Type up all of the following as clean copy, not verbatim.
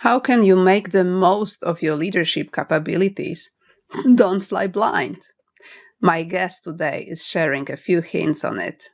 How can you make the most of your leadership capabilities? Don't fly blind. My guest today is sharing a few hints on it.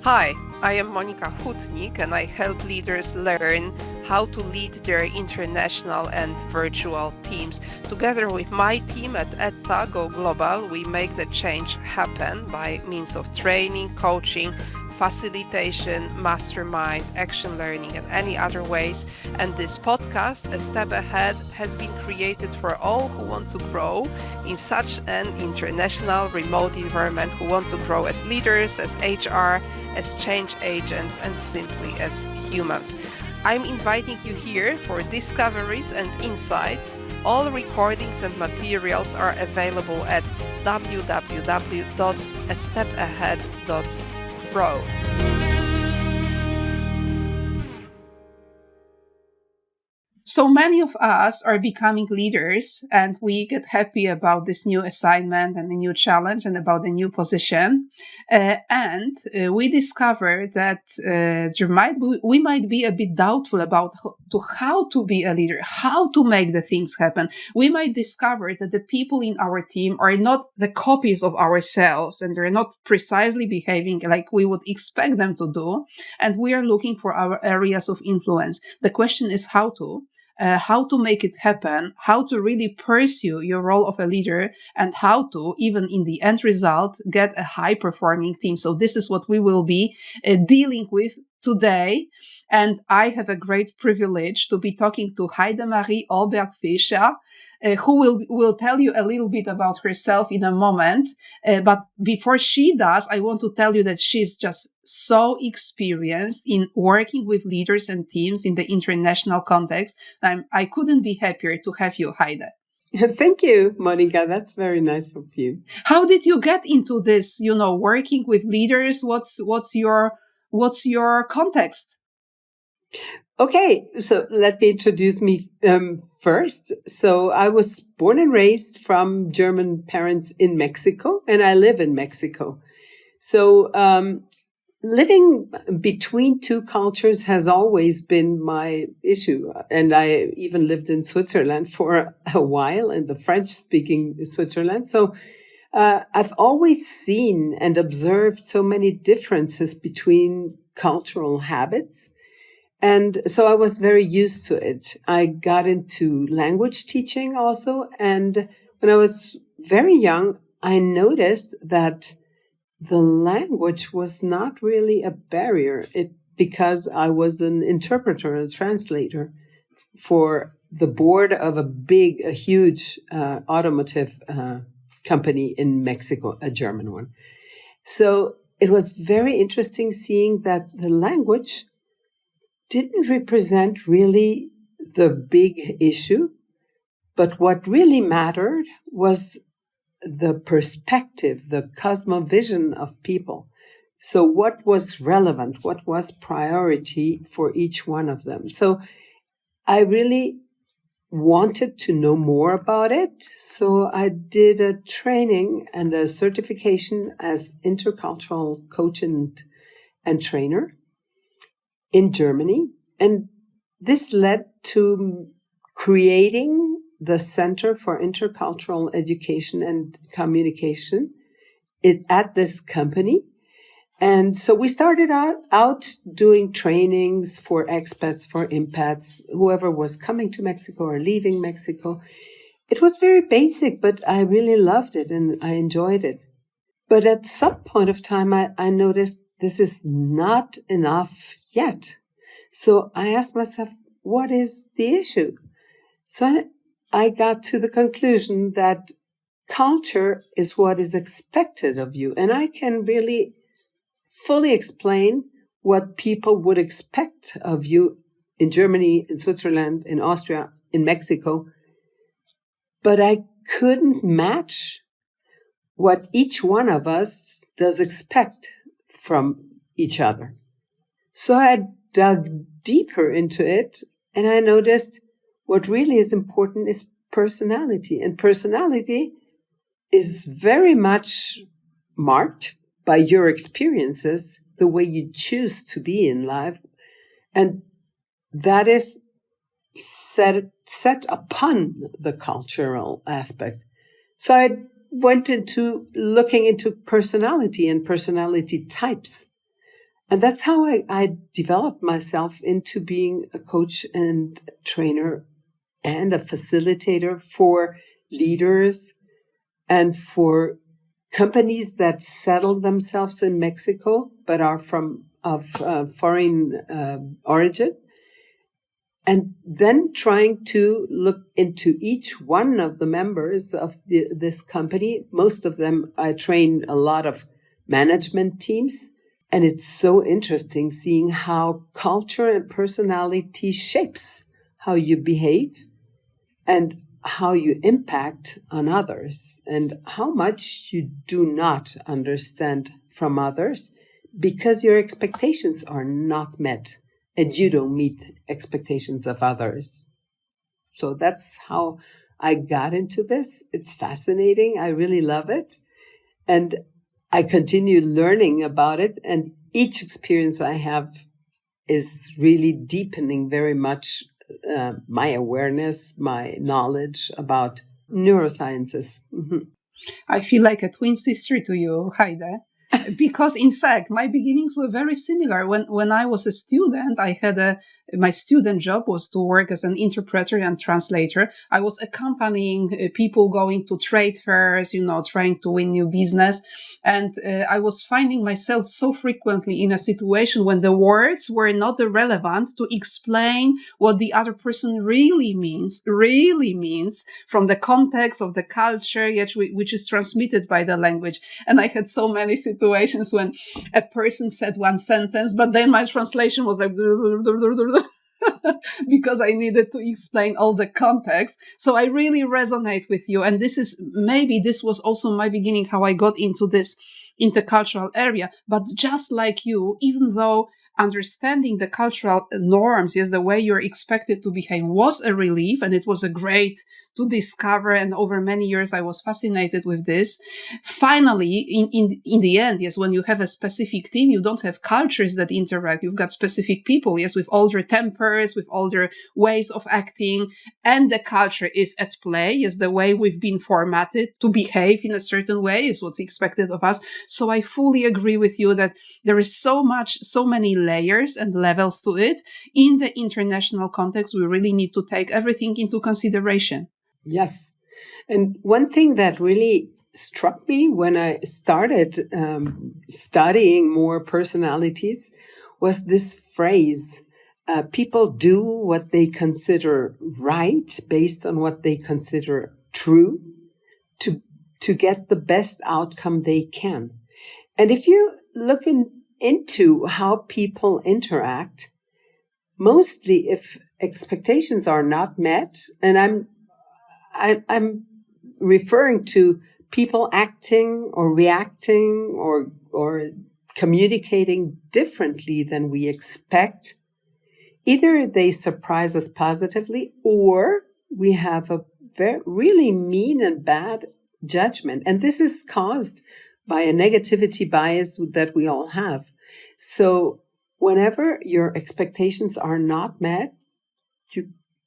Hi, I am Monika Hutnik and I help leaders learn how to lead their international and virtual teams. Together with my team at ETA Go Global, we make the change happen by means of training, coaching, facilitation, mastermind, action learning, and any other ways. And this podcast, A Step Ahead, has been created for all who want to grow in such an international remote environment, who want to grow as leaders, as HR, as change agents, and simply as humans. I'm inviting you here for discoveries and insights. All recordings and materials are available at www.astepahead.pro. So many of us are becoming leaders and we get happy about this new assignment and the new challenge and about the new position. We discovered that we might be a bit doubtful about how to be a leader, how to make the things happen. We might discover that the people in our team are not the copies of ourselves and they're not precisely behaving like we would expect them to do. And we are looking for our areas of influence. The question is how to make it happen, how to really pursue your role of a leader, and how to, even in the end result, get a high-performing team. So this is what we will be dealing with today. And I have a great privilege to be talking to Heidemarie Oberg-Fischer, who will tell you a little bit about herself in a moment. But before she does, I want to tell you that she's just so experienced in working with leaders and teams in the international context. I couldn't be happier to have you, Heide. Thank you, Monika. That's very nice of you. How did you get into this, working with leaders? What's your context? Okay, so let me introduce me first. So I was born and raised from German parents in Mexico, and I live in Mexico. So living between two cultures has always been my issue. And I even lived in Switzerland for a while, in the French-speaking Switzerland. So I've always seen and observed so many differences between cultural habits. And so I was very used to it. I got into language teaching also. And when I was very young, I noticed that the language was not really a barrier because I was an interpreter, a translator for the board of a huge automotive company in Mexico, a German one. So it was very interesting seeing that the language didn't represent really the big issue, but what really mattered was the perspective, the cosmovision of people. So what was relevant? What was priority for each one of them? So I really wanted to know more about it. So I did a training and a certification as intercultural coach and trainer in Germany. And this led to creating the Center for Intercultural Education and Communication at this company. And so we started out doing trainings for expats, for impats, whoever was coming to Mexico or leaving Mexico. It was very basic, but I really loved it and I enjoyed it. But at some point of time, I noticed this is not enough yet. So I asked myself, what is the issue? So I got to the conclusion that culture is what is expected of you. And I can really fully explain what people would expect of you in Germany, in Switzerland, in Austria, in Mexico. But I couldn't match what each one of us does expect from each other. So I dug deeper into it and I noticed what really is important is personality. And personality is very much marked by your experiences the way you choose to be in life. And that is set upon the cultural aspect. So I went into looking into personality and personality types. And that's how I developed myself into being a coach and trainer and a facilitator for leaders and for companies that settle themselves in Mexico but are of foreign origin. And then trying to look into each one of the members of this company. Most of them, I train a lot of management teams. And it's so interesting seeing how culture and personality shapes how you behave and how you impact on others and how much you do not understand from others because your expectations are not met. And you don't meet expectations of others. So that's how I got into this. It's fascinating. I really love it. And I continue learning about it. And each experience I have is really deepening very much my awareness, my knowledge about neurosciences. Mm-hmm. I feel like a twin sister to you, Heide. Because in fact, my beginnings were very similar. When I was a student, my student job was to work as an interpreter and translator. I was accompanying people going to trade fairs, trying to win new business. And I was finding myself so frequently in a situation when the words were not relevant to explain what the other person really means from the context of the culture, which is transmitted by the language. And I had so many situations when a person said one sentence, but then my translation was like because I needed to explain all the context. So I really resonate with you. And this was also my beginning, how I got into this intercultural area. But just like you, even though understanding the cultural norms, the way you're expected to behave was a relief, and it was a great to discover. And over many years, I was fascinated with this. Finally, in the end, when you have a specific team, you don't have cultures that interact. You've got specific people, with all their tempers, with all their ways of acting, and the culture is at play, the way we've been formatted to behave in a certain way is what's expected of us. So I fully agree with you that there is so many layers and levels to it. In the international context, we really need to take everything into consideration. Yes. And one thing that really struck me when I started studying more personalities was this phrase, people do what they consider right based on what they consider true to get the best outcome they can. And if you look into how people interact, mostly if expectations are not met, and I'm referring to people acting or reacting or communicating differently than we expect. Either they surprise us positively or we have a really mean and bad judgment. And this is caused by a negativity bias that we all have. So whenever your expectations are not met,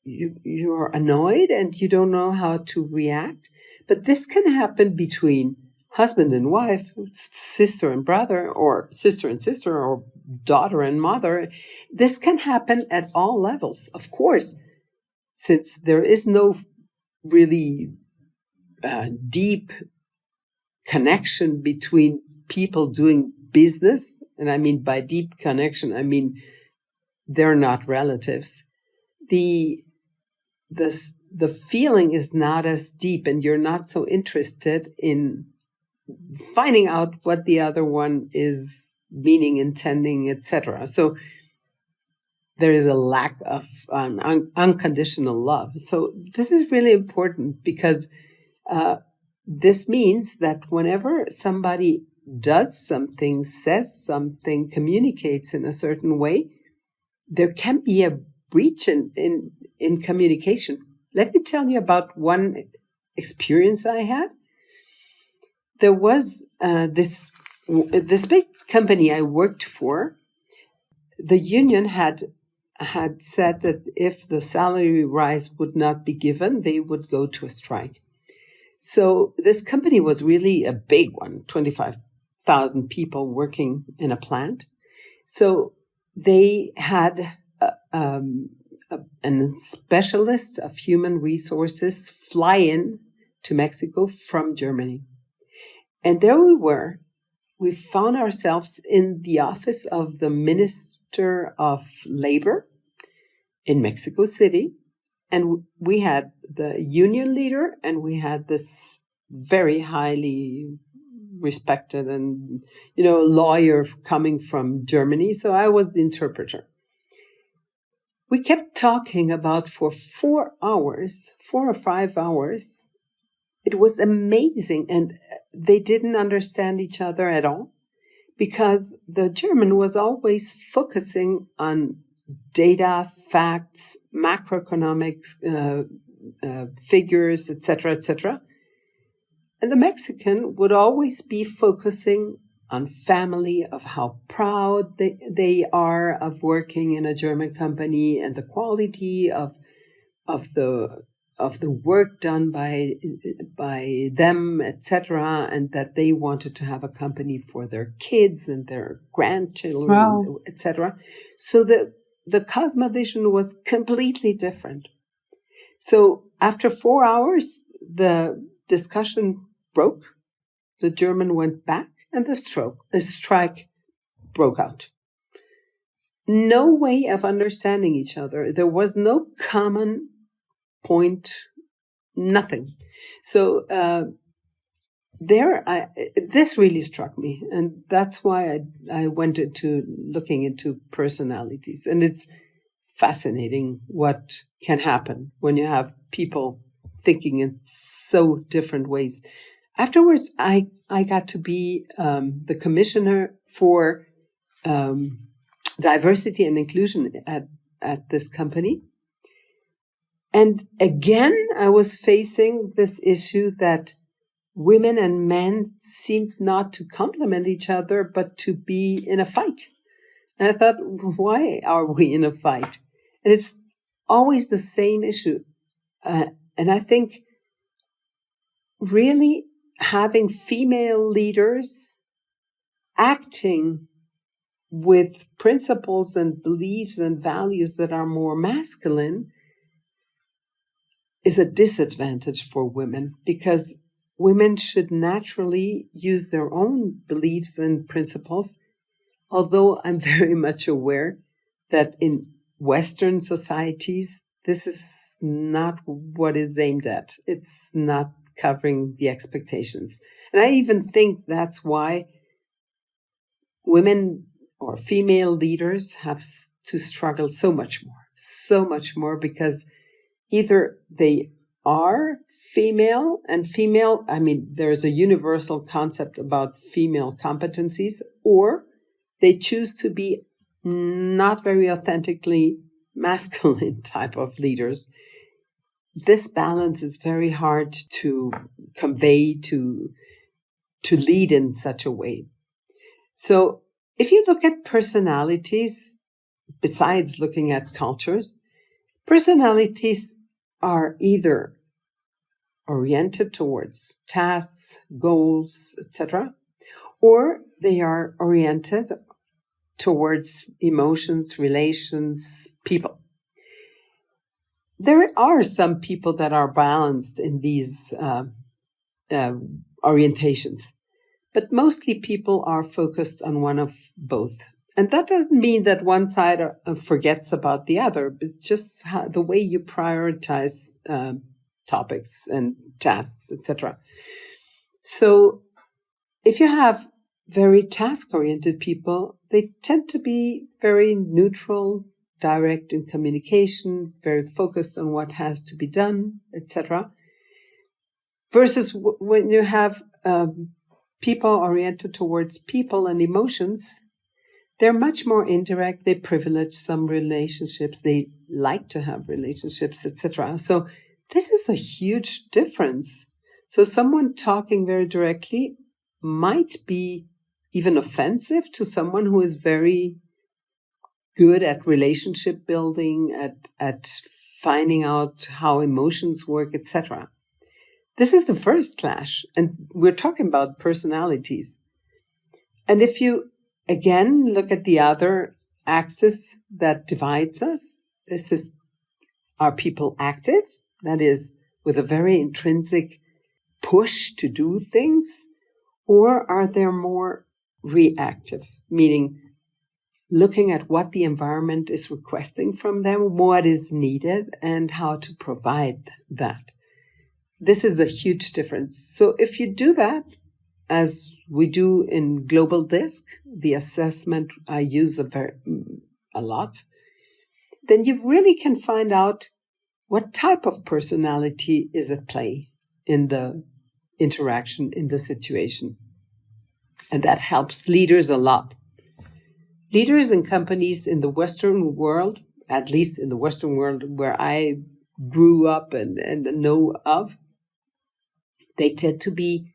you're annoyed and you don't know how to react. But this can happen between husband and wife, sister and brother, or sister and sister, or daughter and mother. This can happen at all levels. Of course, since there is no really deep connection between people doing business, and I mean by deep connection, I mean they're not relatives. The feeling is not as deep, and you're not so interested in finding out what the other one is meaning, intending, etc. So there is a lack of unconditional love. So this is really important because this means that whenever somebody does something, says something, communicates in a certain way, there can be a breach in communication. Let me tell you about one experience I had. There was this this big company I worked for, the union had said that if the salary rise would not be given, they would go to a strike. So this company was really a big one, 25,000 people working in a plant. So they had a specialist of human resources fly in to Mexico from Germany. And there we were. We found ourselves in the office of the Minister of Labor in Mexico City. And we had the union leader, and we had this very highly respected and, lawyer coming from Germany. So I was the interpreter. We kept talking about for 4 or 5 hours. It was amazing. And they didn't understand each other at all, because the German was always focusing on data, facts, macroeconomic figures, etc., etc. And the Mexican would always be focusing on family, of how proud they are of working in a German company, and the quality of the work done by them, etc., and that they wanted to have a company for their kids and their grandchildren, Wow. etc. So the cosmovision was completely different. So after 4 hours, the discussion broke. The German went back, and the strike broke out. No way of understanding each other. There was no common point, nothing. So this really struck me, and that's why I went into looking into personalities. And it's fascinating what can happen when you have people thinking in so different ways. Afterwards, I got to be the commissioner for diversity and inclusion at this company. And again, I was facing this issue that women and men seemed not to complement each other, but to be in a fight. And I thought, why are we in a fight? And it's always the same issue. And I think really having female leaders acting with principles and beliefs and values that are more masculine is a disadvantage for women, because women should naturally use their own beliefs and principles. Although I'm very much aware that in Western societies, this is not what is aimed at. It's not covering the expectations. And I even think that's why women or female leaders have to struggle so much more, because either they are female, and female, I mean, there's a universal concept about female competencies, or they choose to be not very authentically masculine type of leaders. This balance is very hard to convey, to lead in such a way. So if you look at personalities, besides looking at cultures, personalities are either oriented towards tasks, goals, etc., or they are oriented towards emotions, relations, people. There are some people that are balanced in these orientations, but mostly people are focused on one of both. And that doesn't mean that one side forgets about the other. It's just the way you prioritize topics and tasks, etc. So if you have very task-oriented people, they tend to be very neutral, direct in communication, very focused on what has to be done, etc. Versus when you have people oriented towards people and emotions, they're much more indirect. They privilege some relationships. They like to have relationships, etc. So this is a huge difference. So someone talking very directly might be even offensive to someone who is very good at relationship building, at finding out how emotions work, etc. This is the first clash, and we're talking about personalities. And if you, again, look at the other axis that divides us, this is, are people active? That is, with a very intrinsic push to do things? Or are they more reactive, meaning looking at what the environment is requesting from them, what is needed, and how to provide that? This is a huge difference. So if you do that, as we do in Global DISC, the assessment I use a lot, then you really can find out what type of personality is at play in the interaction, in the situation. And that helps leaders a lot. Leaders in companies in the Western world, at least in the Western world where I grew up and know of, they tend to be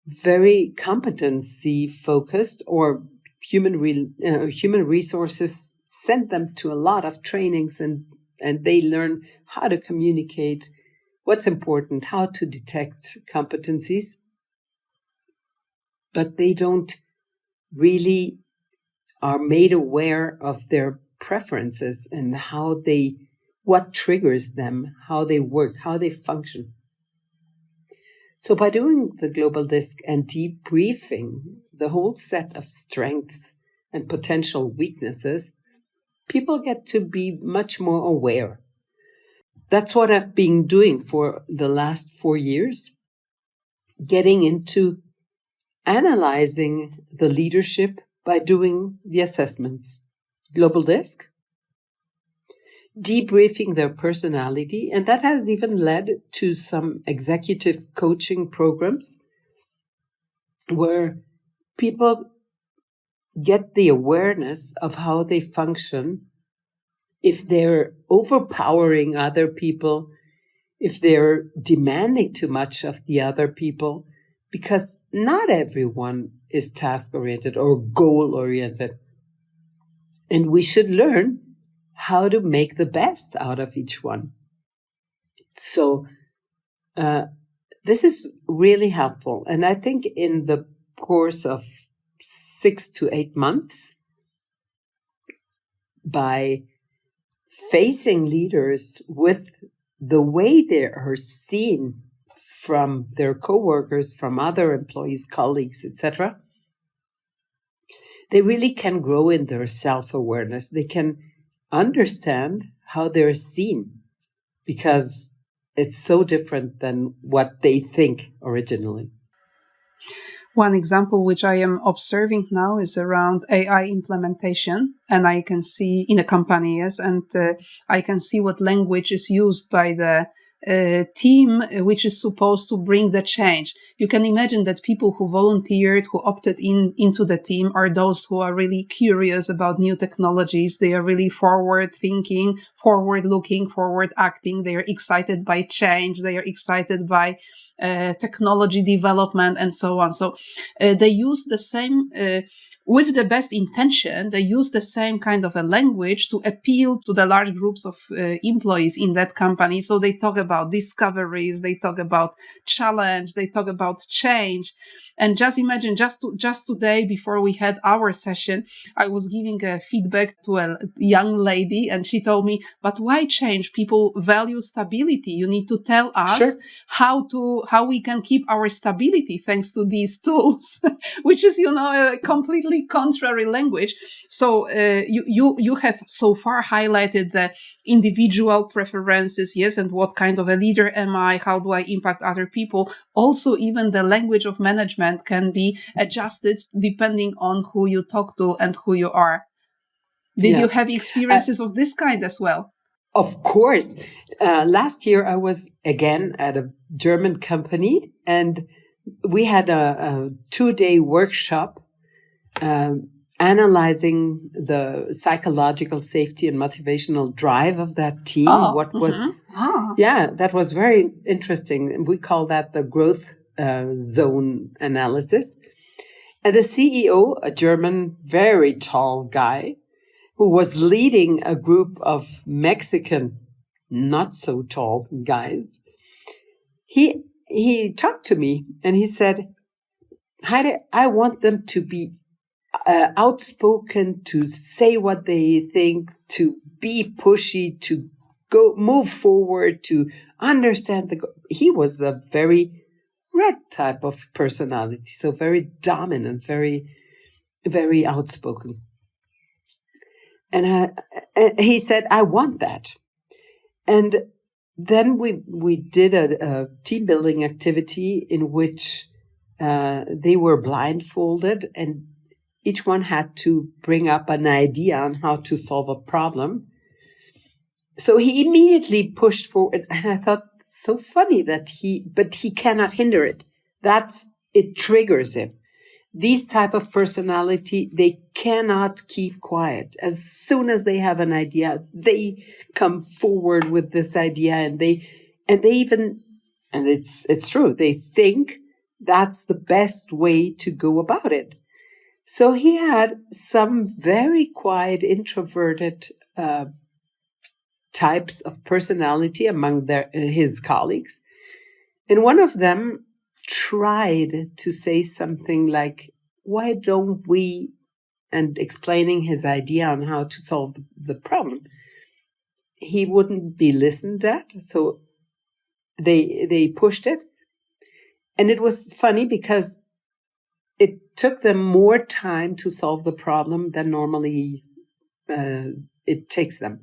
very competency focused, or human resources send them to a lot of trainings, and they learn how to communicate, what's important, how to detect competencies. But they don't really are made aware of their preferences and what triggers them, how they work, how they function. So by doing the Global DISC and debriefing the whole set of strengths and potential weaknesses, people get to be much more aware. That's what I've been doing for the last 4 years, getting into analyzing the leadership by doing the assessments. Global DISC, debriefing their personality, and that has even led to some executive coaching programs where people get the awareness of how they function, if they're overpowering other people, if they're demanding too much of the other people, because not everyone is task-oriented or goal-oriented. And we should learn how to make the best out of each one. So this is really helpful. And I think in the course of 6 to 8 months, by facing leaders with the way they are seen from their coworkers, from other employees, colleagues, etc., they really can grow in their self-awareness. They can understand how they're seen, because it's so different than what they think originally. One example which I am observing now is around AI implementation, and I can see in a company, yes, and I can see what language is used by the team which is supposed to bring the change. You can imagine that people who volunteered, who opted into the team, are those who are really curious about new technologies. They are really forward thinking, forward looking, forward acting. They are excited by change. They are excited by technology development and so on. So they use the same, with the best intention, they use the same kind of a language to appeal to the large groups of employees in that company. So they talk about discoveries, they talk about challenge, they talk about change. And just imagine, just today, before we had our session, I was giving a feedback to a young lady, and she told me, but why change? People value stability. You need to tell us Sure. how we can keep our stability thanks to these tools, which is, a completely contrary language. So you have so far highlighted the individual preferences, yes, and what kind of a leader am I? How do I impact other people? Also, even the language of management can be adjusted depending on who you talk to and who you are. Did you have experiences of this kind as well? Of course. Last year, I was again at a German company, and we had a 2-day workshop analyzing the psychological safety and motivational drive of that team. That was very interesting. We call that the growth zone analysis. And the CEO, a German, very tall guy, who was leading a group of Mexican, not so tall guys, he talked to me and he said, Heide, I want them to be outspoken, to say what they think, to be pushy, to move forward, to understand he was a very red type of personality, so very dominant, very, very outspoken. And he said, I want that. And then we did a team building activity in which they were blindfolded and each one had to bring up an idea on how to solve a problem. So he immediately pushed forward, and I thought, so funny that but he cannot hinder it. It triggers him. These type of personality, they cannot keep quiet. As soon as they have an idea, they come forward with this idea, and it's true, they think that's the best way to go about it. So he had some very quiet, introverted types of personality among his colleagues. And one of them tried to say something like, why don't we, and explaining his idea on how to solve the problem. He wouldn't be listened at, so they pushed it. And it was funny because it took them more time to solve the problem than normally it takes them.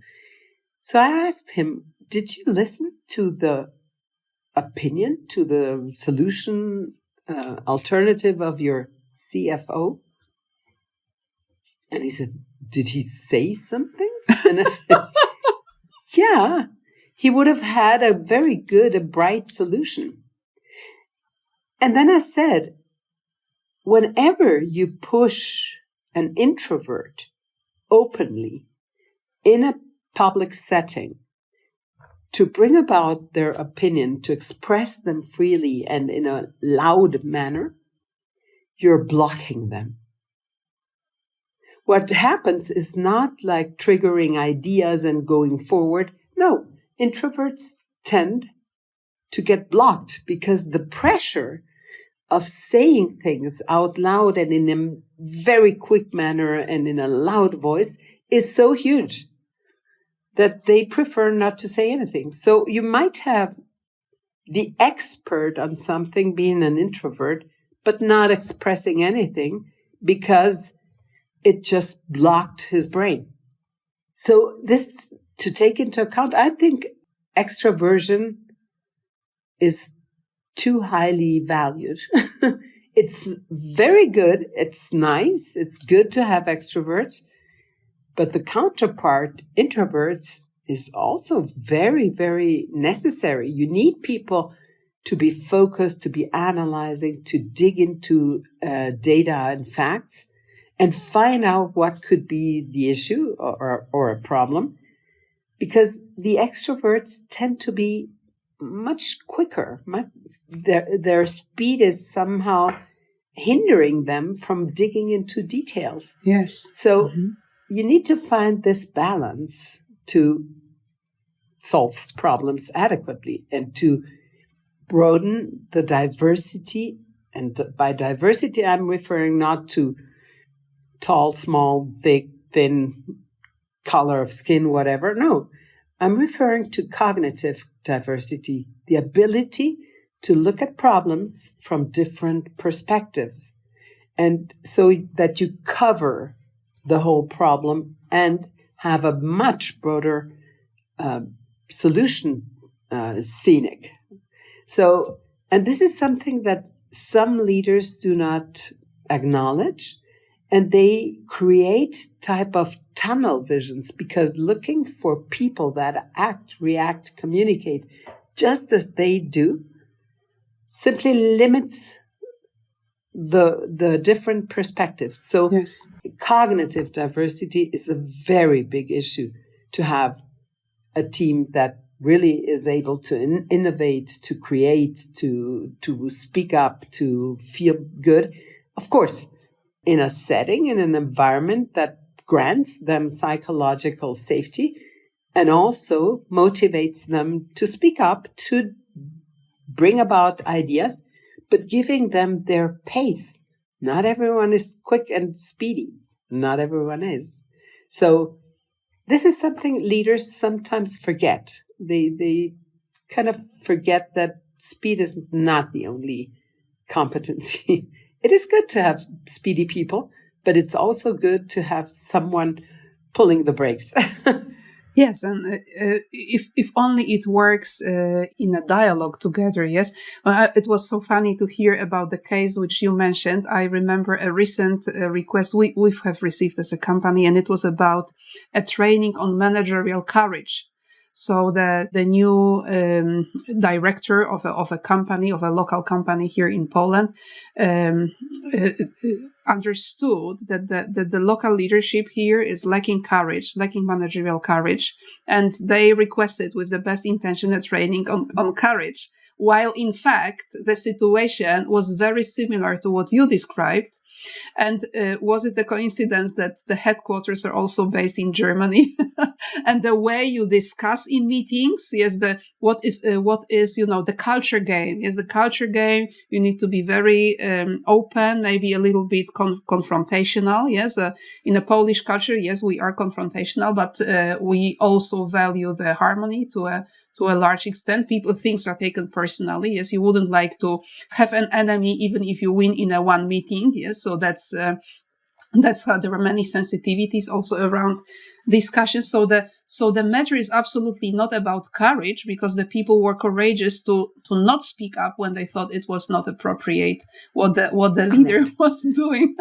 So I asked him, did you listen to the opinion, to the solution alternative of your CFO? And he said, did he say something? And I said, yeah, he would have had a bright solution. And then I said, whenever you push an introvert openly in a public setting to bring about their opinion, to express them freely and in a loud manner, you're blocking them. What happens is not like triggering ideas and going forward. No, introverts tend to get blocked because the pressure of saying things out loud and in a very quick manner and in a loud voice is so huge that they prefer not to say anything. So you might have the expert on something being an introvert, but not expressing anything because it just blocked his brain. So this is to take into account. I think extroversion is too highly valued. It's very good. It's nice. It's good to have extroverts. But the counterpart, introverts, is also very, very necessary. You need people to be focused, to be analyzing, to dig into data and facts and find out what could be the issue or a problem. Because the extroverts tend to be much quicker. Their speed is somehow hindering them from digging into details. Yes. So you need to find this balance to solve problems adequately and to broaden the diversity. And by diversity, I'm referring not to tall, small, thick, thin, color of skin, whatever. No, I'm referring to cognitive diversity, the ability to look at problems from different perspectives. And so that you cover the whole problem and have a much broader solution scenic. So, and this is something that some leaders do not acknowledge, and they create type of tunnel visions because looking for people that act, react, communicate just as they do simply limits the different perspectives. So Yes. Cognitive diversity is a very big issue to have a team that really is able to innovate, to create, to speak up, to feel good. Of course, in a setting, in an environment that grants them psychological safety and also motivates them to speak up, to bring about ideas, but giving them their pace. Not everyone is quick and speedy. Not everyone is. So this is something leaders sometimes forget. They kind of forget that speed is not the only competency. It is good to have speedy people, but it's also good to have someone pulling the brakes. Yes, and if only it works in a dialogue together, yes. It was so funny to hear about the case which you mentioned. I remember a recent request we have received as a company, and it was about a training on managerial courage. So the new director of a company, of a local company here in Poland, understood that the local leadership here is lacking courage, lacking managerial courage, and they requested with the best intention a training on courage, while in fact the situation was very similar to what you described. And was it a coincidence that the headquarters are also based in Germany? And the way you discuss in meetings, yes, what is the culture game? Yes, the culture game. You need to be very open, maybe a little bit confrontational. Yes, in a Polish culture, yes, we are confrontational, but we also value the harmony to a large extent. Things are taken personally. Yes, you wouldn't like to have an enemy even if you win in a one meeting. Yes, so that's how there were many sensitivities also around discussions. So the matter is absolutely not about courage, because the people were courageous to not speak up when they thought it was not appropriate what the leader was doing.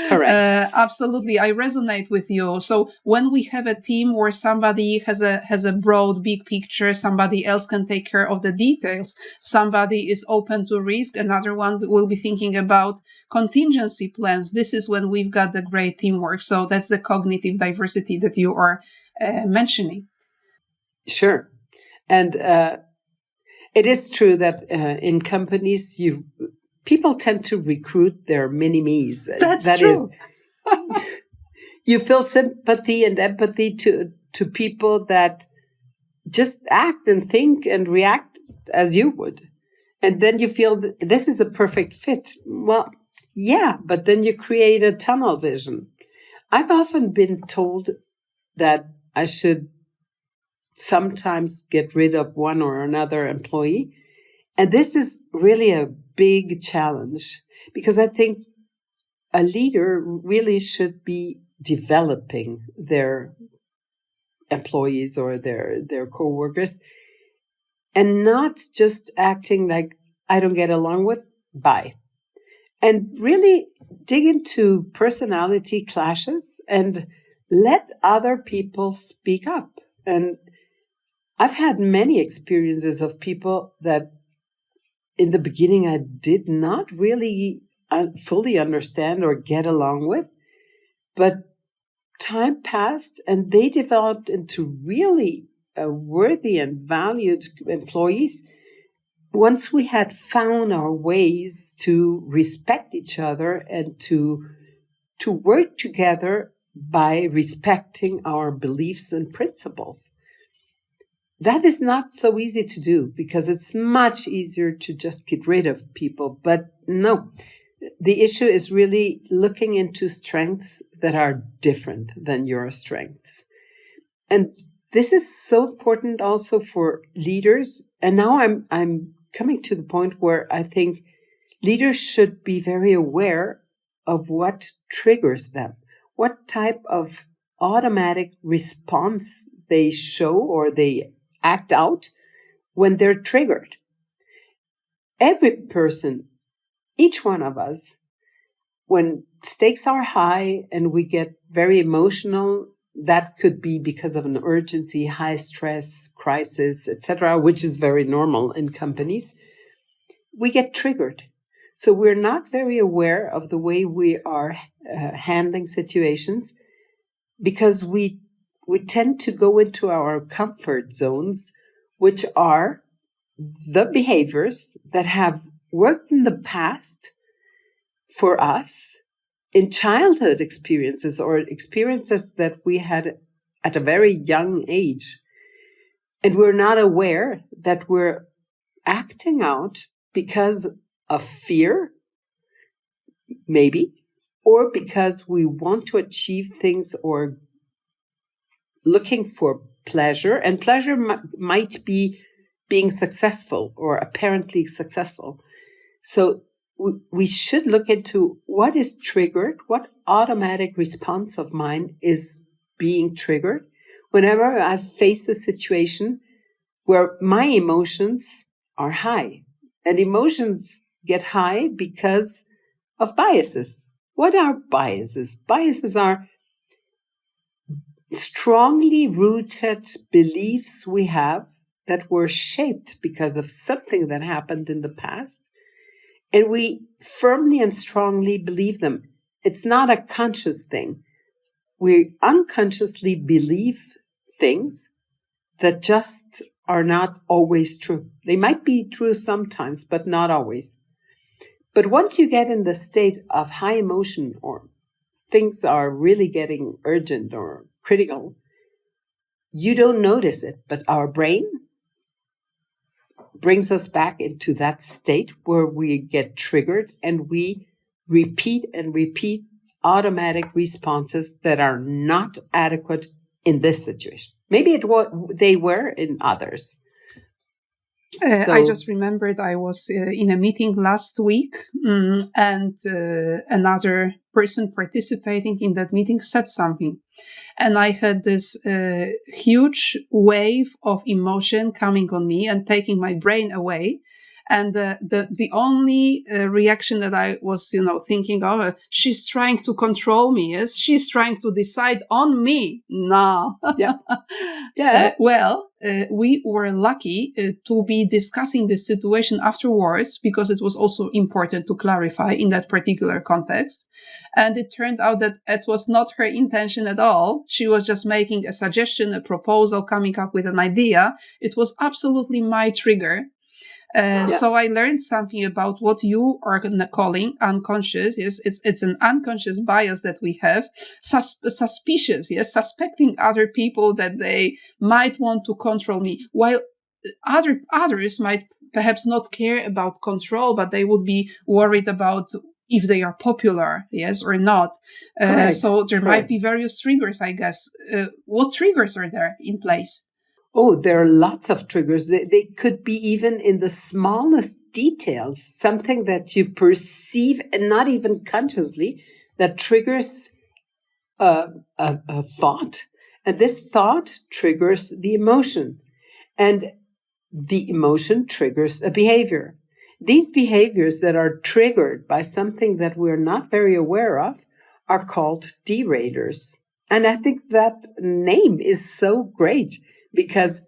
Correct. Absolutely, I resonate with you. So when we have a team where somebody has a broad, big picture, somebody else can take care of the details. Somebody is open to risk. Another one will be thinking about contingency plans. This is when we've got the great teamwork. So that's the cognitive diversity that you are mentioning. Sure. And it is true that in companies, people tend to recruit their mini-me's. That true. You feel sympathy and empathy to people that just act and think and react as you would. And then you feel this is a perfect fit. Well, yeah, but then you create a tunnel vision. I've often been told that I should sometimes get rid of one or another employee. And this is really a big challenge, because I think a leader really should be developing their employees or their co-workers, and not just acting like, I don't get along with, bye. And really dig into personality clashes and let other people speak up. And I've had many experiences of people that in the beginning I did not really fully understand or get along with, but time passed and they developed into really worthy and valued employees once we had found our ways to respect each other and to work together by respecting our beliefs and principles. That is not so easy to do, because it's much easier to just get rid of people. But no, the issue is really looking into strengths that are different than your strengths. And this is so important also for leaders. And now I'm coming to the point where I think leaders should be very aware of what triggers them, what type of automatic response they show or they act out when they're triggered. Every person, each one of us, when stakes are high and we get very emotional, that could be because of an urgency, high stress, crisis, etc., which is very normal in companies. We get triggered. So we're not very aware of the way we are handling situations, because we tend to go into our comfort zones, which are the behaviors that have worked in the past for us in childhood experiences or experiences that we had at a very young age, and we're not aware that we're acting out because of fear, maybe, or because we want to achieve things or looking for pleasure, and pleasure might be being successful or apparently successful. So we should look into what is triggered, what automatic response of mine is being triggered whenever I face a situation where my emotions are high. And emotions get high because of biases. What are biases? Biases are strongly rooted beliefs we have that were shaped because of something that happened in the past. And we firmly and strongly believe them. It's not a conscious thing. We unconsciously believe things that just are not always true. They might be true sometimes, but not always. But once you get in the state of high emotion or things are really getting urgent or critical, you don't notice it, but our brain brings us back into that state where we get triggered and we repeat and repeat automatic responses that are not adequate in this situation. Maybe they were in others. I just remembered I was in a meeting last week, and another person participating in that meeting said something. And I had this huge wave of emotion coming on me and taking my brain away. And the only reaction that I was, thinking of, she's trying to control me. Yes, she's trying to decide on me. No. Yeah. Yeah. We were lucky to be discussing this situation afterwards because it was also important to clarify in that particular context. And it turned out that it was not her intention at all. She was just making a suggestion, a proposal, coming up with an idea. It was absolutely my trigger. So I learned something about what you are calling unconscious. Yes, it's an unconscious bias that we have. Suspicious, yes, suspecting other people that they might want to control me, while others might perhaps not care about control, but they would be worried about if they are popular, yes, or not. So there might be various triggers, I guess. What triggers are there in place? Oh, there are lots of triggers. They could be even in the smallest details, something that you perceive and not even consciously that triggers a thought. And this thought triggers the emotion. And the emotion triggers a behavior. These behaviors that are triggered by something that we're not very aware of are called derailers. And I think that name is so great. Because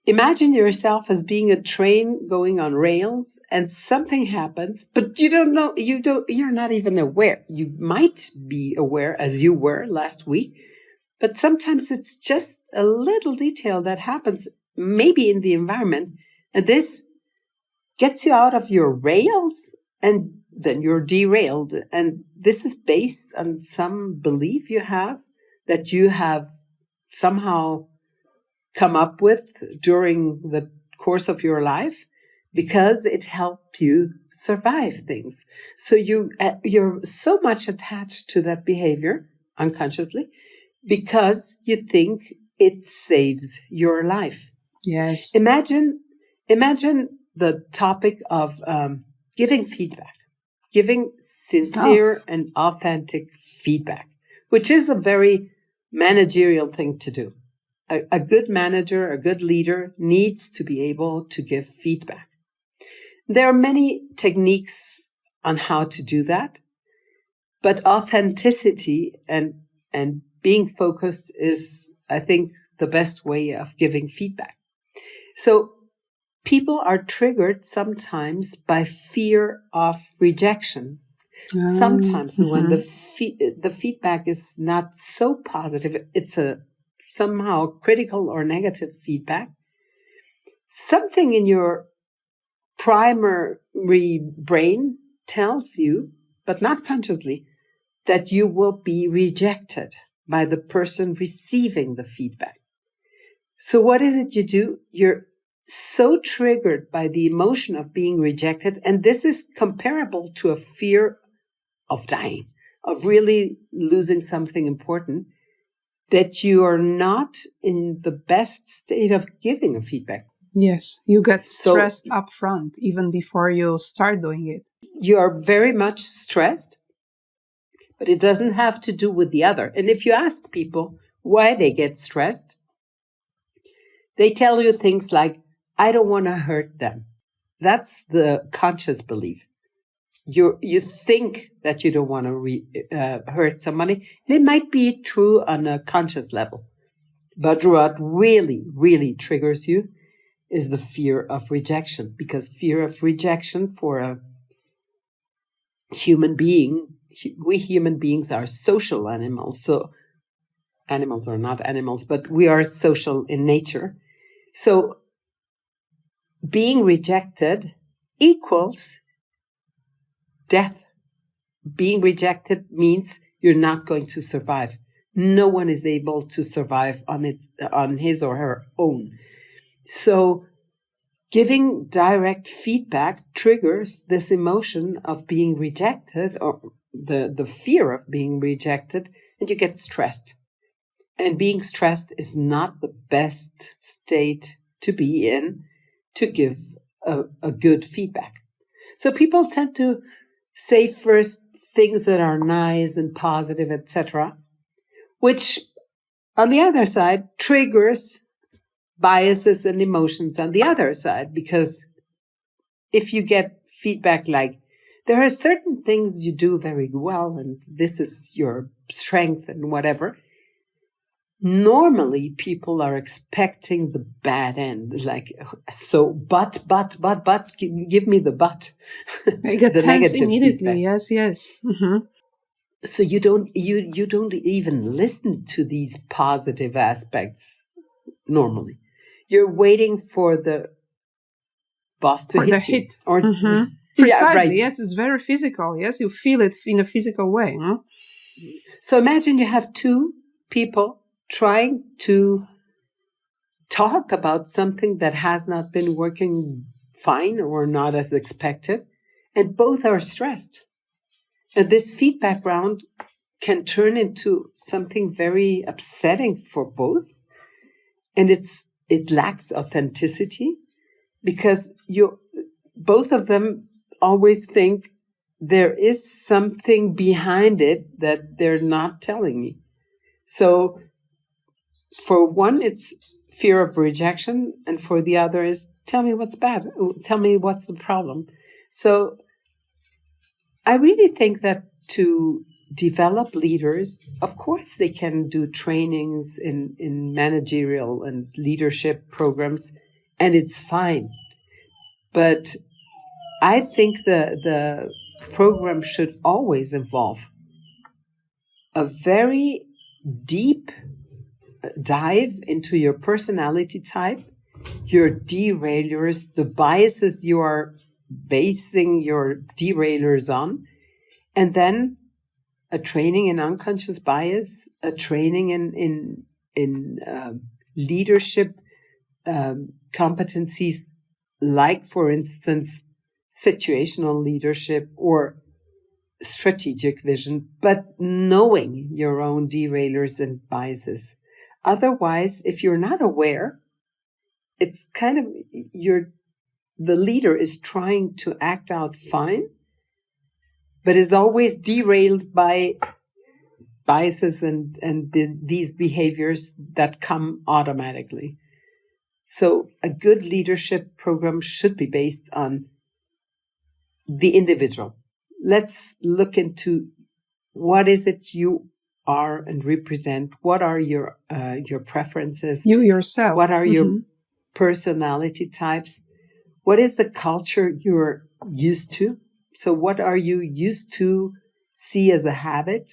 imagine yourself as being a train going on rails and something happens, but you don't know, you're not even aware. You might be aware as you were last week, but sometimes it's just a little detail that happens maybe in the environment. And this gets you out of your rails and then you're derailed. And this is based on some belief you have that you have somehow come up with during the course of your life because it helped you survive things. So you're so much attached to that behavior unconsciously because you think it saves your life. Yes. Imagine the topic of giving feedback, giving sincere and authentic feedback, which is a very managerial thing to do. A good manager, a good leader needs to be able to give feedback. There are many techniques on how to do that, but authenticity and being focused is, I think, the best way of giving feedback. So people are triggered sometimes by fear of rejection. Sometimes when the feedback is not so positive, it's a somehow critical or negative feedback, something in your primary brain tells you, but not consciously, that you will be rejected by the person receiving the feedback. So what is it you do? You're so triggered by the emotion of being rejected. And this is comparable to a fear of dying, of really losing something important, that you are not in the best state of giving a feedback. Yes, you get stressed up front, even before you start doing it. You are very much stressed, but it doesn't have to do with the other. And if you ask people why they get stressed, they tell you things like, I don't want to hurt them. That's the conscious belief. You think that you don't want to hurt somebody. And it might be true on a conscious level. But what really, really triggers you is the fear of rejection. Because fear of rejection for a human being, we human beings are social animals. So animals are not animals, but we are social in nature. So being rejected equals death. Being rejected means you're not going to survive. No one is able to survive on his or her own. So giving direct feedback triggers this emotion of being rejected, or the fear of being rejected, and you get stressed. And being stressed is not the best state to be in to give a good feedback. So people tend to say first things that are nice and positive, etc., which on the other side triggers biases and emotions on the other side. Because if you get feedback like, there are certain things you do very well and this is your strength and whatever, normally people are expecting the bad end, like, so, but, give me the but. I get tense immediately. Feedback. Yes. Mm-hmm. So you don't even listen to these positive aspects normally. You're waiting for the boss to hit you. Or mm-hmm. Precisely, right. Yes, it's very physical. Yes, you feel it in a physical way. Huh? So imagine you have two people trying to talk about something that has not been working fine or not as expected, and both are stressed. And this feedback round can turn into something very upsetting for both. And it lacks authenticity because both of them always think there is something behind it that they're not telling me. So for one, it's fear of rejection, and for the other is, tell me what's bad. Tell me what's the problem. So I really think that to develop leaders, of course, they can do trainings in managerial and leadership programs, and it's fine. But I think the program should always involve a very deep dive into your personality type, your derailers, the biases you are basing your derailers on, and then a training in unconscious bias, a training in leadership competencies, like, for instance, situational leadership or strategic vision, but knowing your own derailers and biases. Otherwise, if you're not aware, it's kind of the leader is trying to act out fine, but is always derailed by biases and these behaviors that come automatically. So a good leadership program should be based on the individual. Let's look into what is it you are and represent. What are your preferences? You yourself. What are your personality types? What is the culture you're used to? So what are you used to see as a habit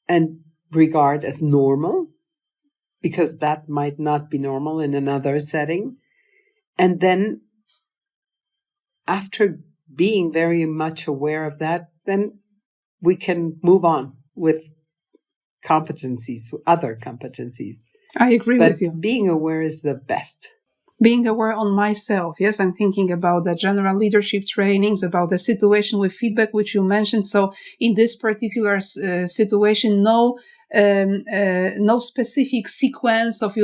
and regard as normal? Because that might not be normal in another setting. And then after being very much aware of that, then we can move on with competencies, other competencies. I agree But with you. being aware is the best. Being aware on myself. Yes, I'm thinking about the general leadership trainings, about the situation with feedback, which you mentioned. So in this particular situation, no specific sequence of,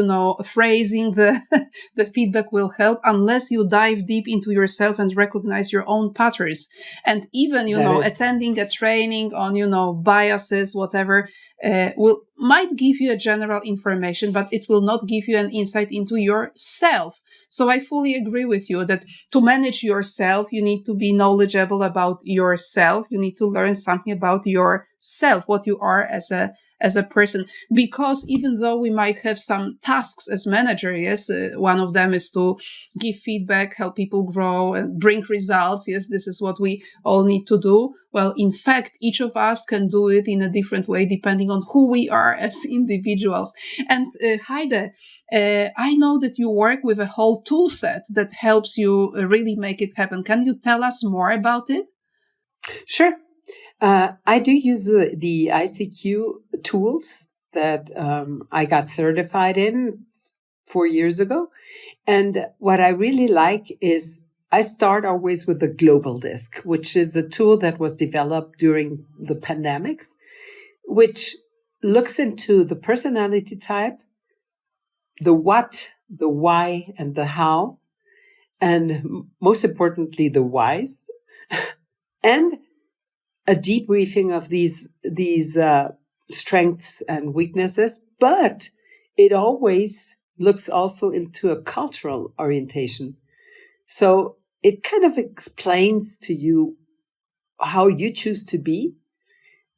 phrasing the feedback will help unless you dive deep into yourself and recognize your own patterns. And even, attending a training on, biases, whatever, might give you a general information, but it will not give you an insight into yourself. So I fully agree with you that to manage yourself, you need to be knowledgeable about yourself. You need to learn something about yourself, what you are as a person, because even though we might have some tasks as manager, yes, one of them is to give feedback, help people grow and bring results. Yes, this is what we all need to do. Well, in fact, each of us can do it in a different way depending on who we are as individuals. And Heide, I know that you work with a whole tool set that helps you really make it happen. Can you tell us more about it? Sure. I do use the ICQ tools that I got certified in 4 years ago. And what I really like is I start always with the global disc, which is a tool that was developed during the pandemics, which looks into the personality type, the what, the why, and the how, and most importantly, the whys, and a debriefing of these strengths and weaknesses, but it always looks also into a cultural orientation. So it kind of explains to you how you choose to be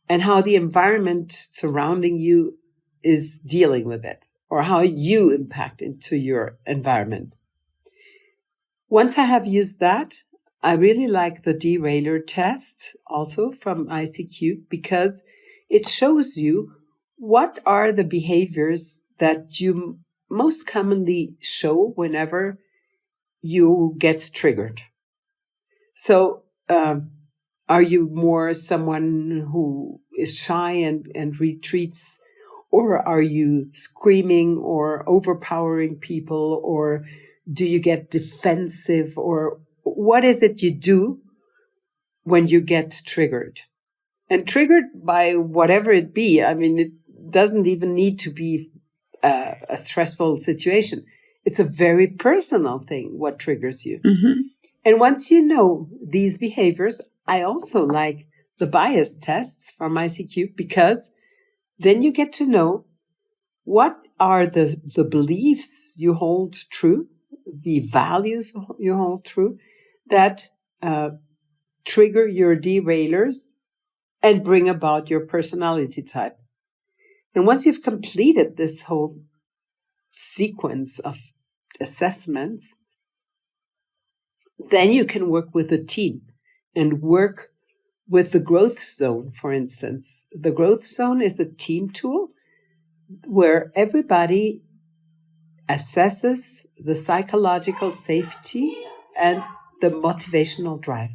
and how the environment surrounding you is dealing with it, or how you impact into your environment. Once I have used that, I really like the derailer test also from ICQ because it shows you what are the behaviors that you most commonly show whenever you get triggered. So are you more someone who is shy and retreats, or are you screaming or overpowering people, or do you get defensive, or what is it you do when you get triggered? And triggered by whatever it be. I mean, it doesn't even need to be a stressful situation. It's a very personal thing, what triggers you. Mm-hmm. And once you know these behaviors, I also like the bias tests from ICQ because then you get to know what are the beliefs you hold true, the values you hold true that trigger your derailers and bring about your personality type. And once you've completed this whole sequence of assessments, then you can work with a team and work with the growth zone, for instance. The growth zone is a team tool where everybody assesses the psychological safety and the motivational drive.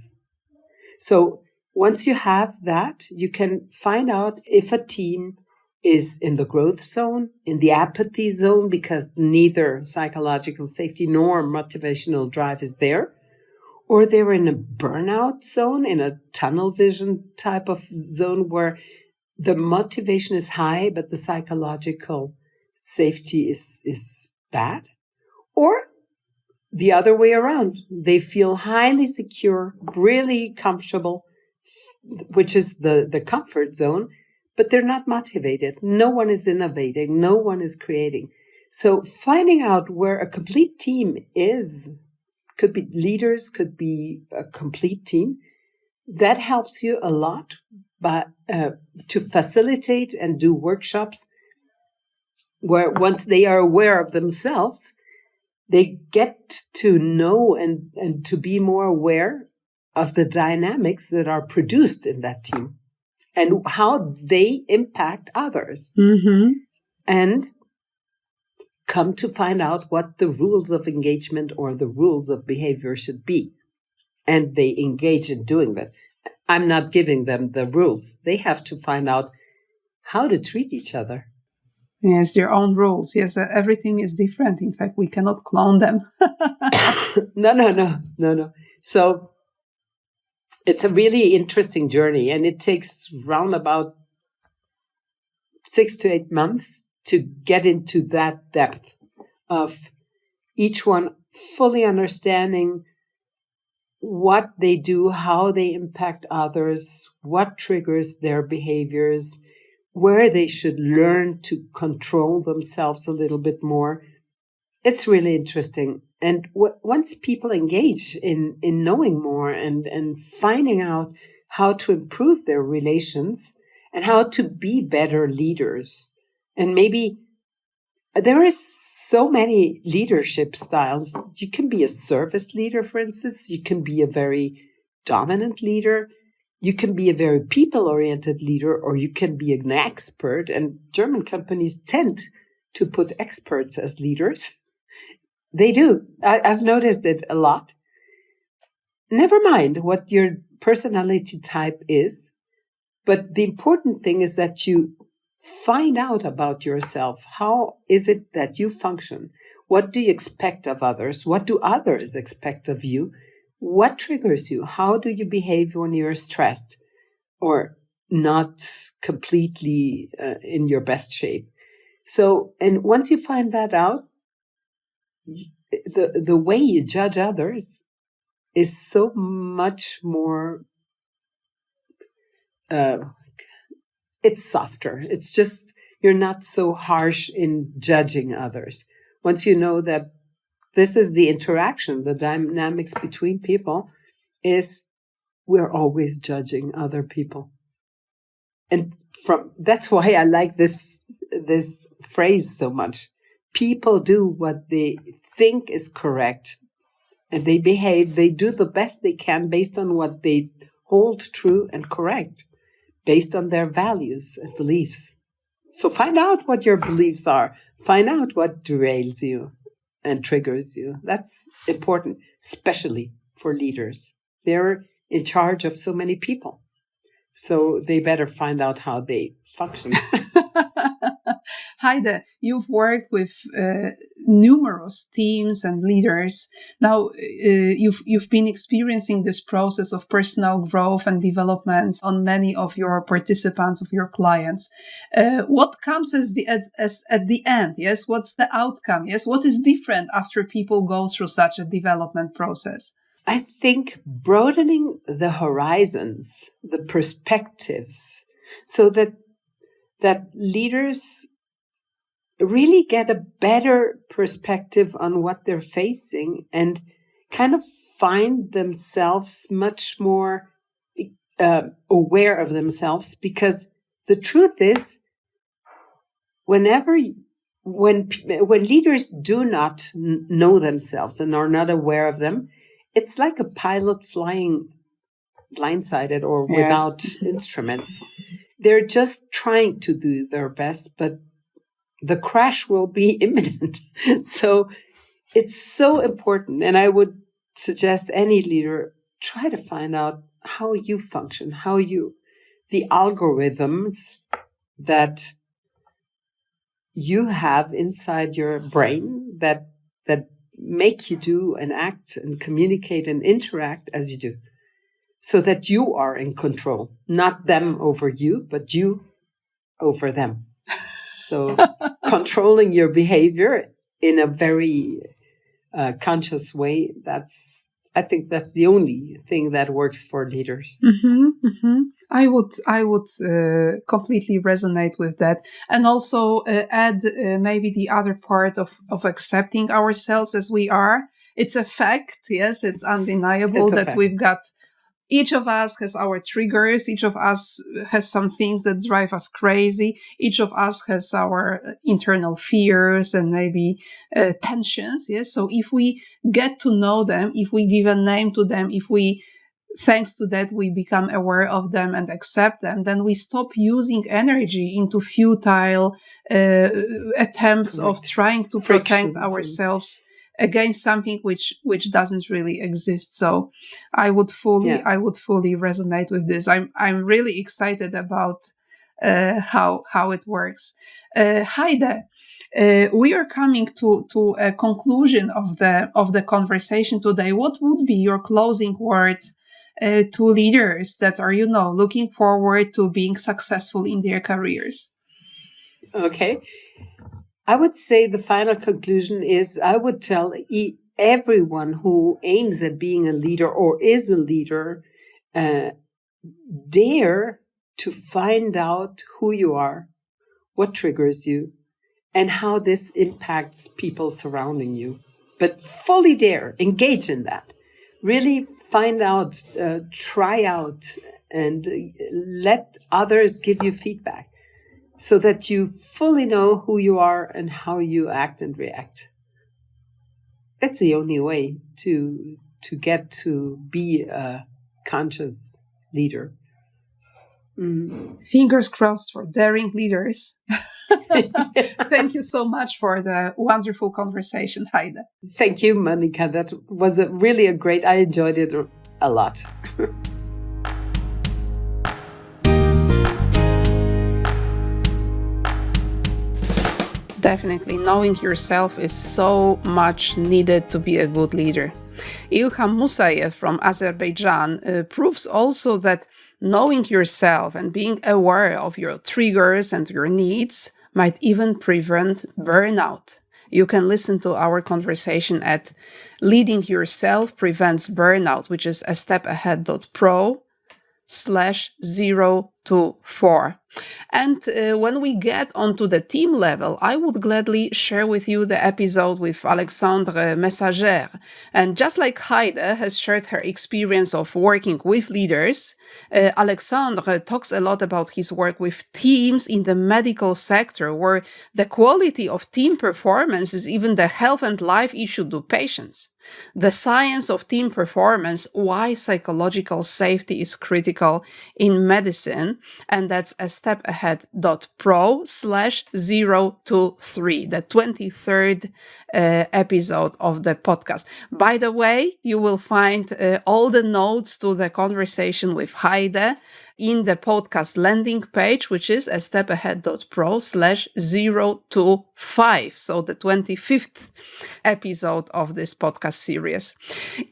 So once you have that, you can find out if a team is in the growth zone, in the apathy zone, because neither psychological safety nor motivational drive is there, or they're in a burnout zone, in a tunnel vision type of zone where the motivation is high, but the psychological safety is bad, or the other way around. They feel highly secure, really comfortable, which is the comfort zone, but they're not motivated. No one is innovating. No one is creating. So finding out where a complete team is, could be leaders, could be a complete team, that helps you a lot but to facilitate and do workshops where once they are aware of themselves, they get to know and to be more aware of the dynamics that are produced in that team and how they impact others. Mm-hmm. And come to find out what the rules of engagement or the rules of behavior should be. And they engage in doing that. I'm not giving them the rules. They have to find out how to treat each other. Yes, their own rules. Yes, everything is different. In fact, we cannot clone them. No. So it's a really interesting journey, and it takes round about 6 to 8 months to get into that depth of each one fully understanding what they do, how they impact others, what triggers their behaviors, where they should learn to control themselves a little bit more. It's really interesting. And once people engage in knowing more and finding out how to improve their relations and how to be better leaders, and maybe there is so many leadership styles. You can be a service leader, for instance. You can be a very dominant leader. You can be a very people-oriented leader, or you can be an expert. And German companies tend to put experts as leaders. They do. I've noticed it a lot. Never mind what your personality type is, but the important thing is that you find out about yourself. How is it that you function? What do you expect of others? What do others expect of you? What triggers you? How do you behave when you're stressed or not completely in your best shape? So, and once you find that out, the way you judge others is so much more, it's softer. It's just, you're not so harsh in judging others. Once you know that this is the interaction, the dynamics between people, is we're always judging other people. And that's why I like this phrase so much. People do what they think is correct, and they do the best they can based on what they hold true and correct, based on their values and beliefs. So find out what your beliefs are. Find out what derails you and triggers you. That's important, especially for leaders. They're in charge of so many people. So they better find out how they function. Heide, you've worked with numerous teams and leaders. Now, you've been experiencing this process of personal growth and development on many of your participants, of your clients. What comes at the end? Yes, what's the outcome? Yes, what is different after people go through such a development process? I think broadening the horizons, the perspectives, so that leaders really get a better perspective on what they're facing and kind of find themselves much more aware of themselves. Because the truth is, when leaders do not know themselves and are not aware of them, it's like a pilot flying blindsided or without instruments. They're just trying to do their best, but the crash will be imminent. So it's so important. And I would suggest any leader try to find out how you function, the algorithms that you have inside your brain that make you do and act and communicate and interact as you do, so that you are in control, not them over you, but you over them. So controlling your behavior in a very conscious way, I think that's the only thing that works for leaders. Mm-hmm, mm-hmm. I would completely resonate with that, and also add maybe the other part of accepting ourselves as we are. It's a fact, yes, it's undeniable that we've got. Each of us has our triggers. Each of us has some things that drive us crazy. Each of us has our internal fears and maybe tensions. Yes. So if we get to know them, if we give a name to them, thanks to that, we become aware of them and accept them, then we stop using energy into futile attempts of trying to protect ourselves against something which doesn't really exist. So I would fully resonate with this. I'm really excited about how it works. Heide, we are coming to a conclusion of the conversation today. What would be your closing word to leaders that are, looking forward to being successful in their careers? Okay. I would say the final conclusion is I would tell everyone who aims at being a leader or is a leader, dare to find out who you are, what triggers you, and how this impacts people surrounding you. But fully dare, engage in that. Really find out, try out, and let others give you feedback so that you fully know who you are and how you act and react. That's the only way to get to be a conscious leader. Fingers crossed for daring leaders. Thank you so much for the wonderful conversation, Heide. Thank you, Monica. That was really a great, I enjoyed it a lot. Definitely, knowing yourself is so much needed to be a good leader. Ilham Musayev from Azerbaijan proves also that knowing yourself and being aware of your triggers and your needs might even prevent burnout. You can listen to our conversation at Leading Yourself Prevents Burnout, which is astepAhead.pro/024. And when we get onto the team level, I would gladly share with you the episode with Alexandre Messager. And just like Heide has shared her experience of working with leaders, Alexandre talks a lot about his work with teams in the medical sector, where the quality of team performance is even the health and life issue to patients. The science of team performance, why psychological safety is critical in medicine, and that's astepAhead.pro/023, the 23rd episode of the podcast. By the way, you will find all the notes to the conversation with Heide in the podcast landing page, which is astepAhead.pro/025, so the 25th episode of this podcast series.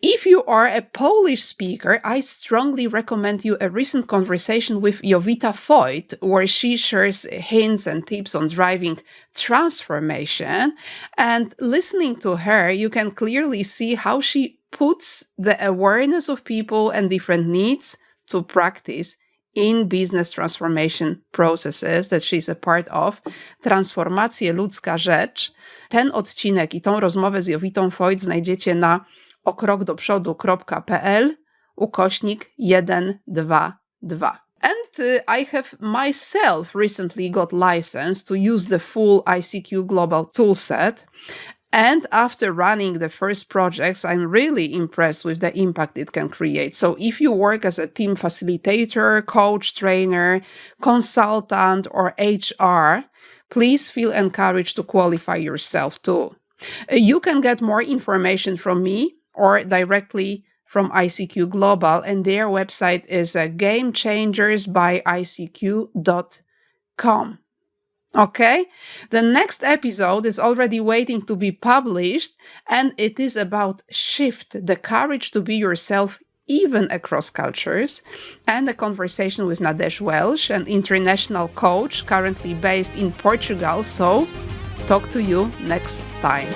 If you are a Polish speaker, I strongly recommend you a recent conversation with Jowita Voigt, where she shares hints and tips on driving transformation. And listening to her, you can clearly see how she puts the awareness of people and different needs to practice in business transformation processes that she's a part of. Transformacje ludzka rzecz. Ten odcinek i tą rozmowę z Jowitą Voigt znajdziecie na okrokdoprzodu.pl/122. And I have myself recently got licensed to use the full ICQ Global toolset. And after running the first projects, I'm really impressed with the impact it can create. So if you work as a team facilitator, coach, trainer, consultant, or HR, please feel encouraged to qualify yourself too. You can get more information from me or directly from ICQ Global, and their website is gamechangersbyicq.com. Okay, the next episode is already waiting to be published, and it is about shift, the courage to be yourself even across cultures, and a conversation with Nadesh Welsh, an international coach currently based in Portugal. So talk to you next time.